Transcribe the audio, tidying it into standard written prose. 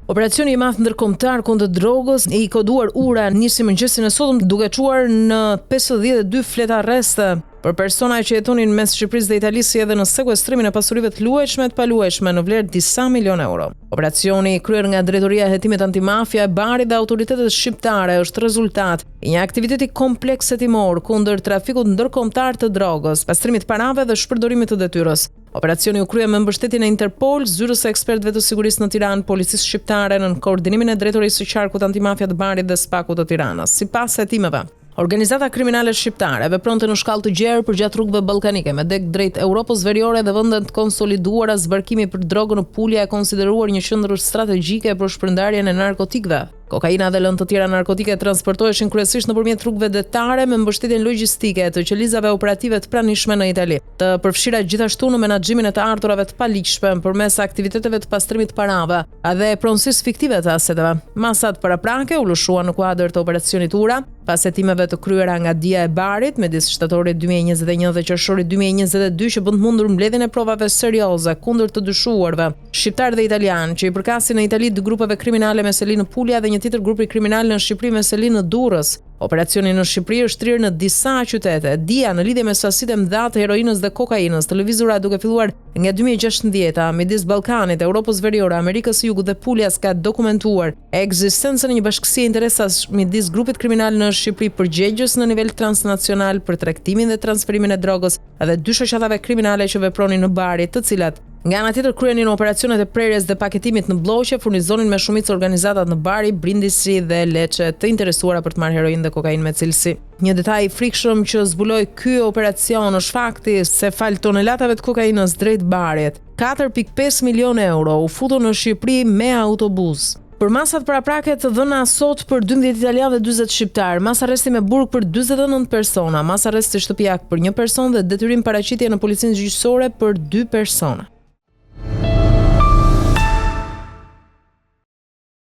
Operacioni i madh ndërkombëtar kundër drogës i koduar Ura nisi mëngjesin e sotëm duke çuar në 52 flet arreste për persona që jetonin mes Shqipërisë dhe Italisë si edhe në sekuestrimin e pasurive të luajshme e të paluajshme në vlerë disa milion euro. Operacioni i kryer nga Drejtoria e Hetimit Antimafia e Barit dhe autoritetet shqiptare është rezultat i një aktiviteti kompleks hetimor kundër trafikut ndërkombëtar të drogës, pastrimit parave dhe shpërdorimit të detyrës. Operacioni u krye me mbështetjen e Interpol, zyrës së ekspertëve të sigurisë në Tiranë, policisë shqiptare në koordinimin e Drejtorisë së Qarkut Antimafia të Barit dhe Spakut të Tiranës. Sipas hetimeve, organizata kriminale shqiptare vepronte në shkallë të gjerë përgjatë rrugëve ballkanike me dek drejt Europës Veriore dhe vendet të konsoliduara zbarkimi për drogën në Pulja e konsideruar një qendër strategjike për shpërndarjen e narkotikëve. Kokaina dhe lëndë të tjera narkotike transportoheshin kryesisht nëpërmjet rrugëve detare me mbështetjen logjistike të qelizave operative të pranishme në Itali, të përfshira gjithashtu në menaxhimin e të ardhurave të paligjshme përmes aktiviteteve të pastrimit parave dhe pronësisë fiktive të aseteve. Masat paraprake u lëshuan në kuadër të operacionit Ura, pas hetimeve të kryera nga Dia e Barit midis shtatorit 2021 dhe qershorit 2022 që bën të mundur mbledhjen e provave serioze kundër të dyshuarve shqiptar dhe italian që i përkasin në Itali të grupeve kriminale me seli në Pulja dhe një tjetër grupi kriminal në Shqipëri me seli në Durrës. Operacioni në Shqipëri është trirë në disa qytete. Dia në lidhje me sasitë e mëdha të heroinës dhe kokainës, të lëvizura duke filluar nga 2016 midis Ballkanit, Europës Veriore, Amerikës së Jugut dhe Puljas ka dokumentuar ekzistencën e një bashkësie interesash midis grupit kriminal në Shqipëri përgjegjës në nivel transnacional për tregtimin dhe transferimin e drogës dhe dy shoqatave kriminale që vepronin në Bari, të cilat nga ana tjetër kryenin operacionet e prerjes dhe paketimit në blloqe, furnizonin me shumicë organizatat në Bari, Brindisi dhe Lecce të interesuara për të marrë heroinë dhe kokainë me cilësi. Një detaj i frikshëm që zbuloi ky operacion është fakti se fal tonelatave të kokainës drejt Barit, 4.5 milion euro u futën në Shqipëri me autobus. Për masat paraprake të dhëna sot për 12 italianë dhe 40 shqiptar, mas arresti me burg për 49 persona, mas arresti shtëpiak për 1 person dhe detyrim paraqitje në policinë gjyqësore për 2 persona.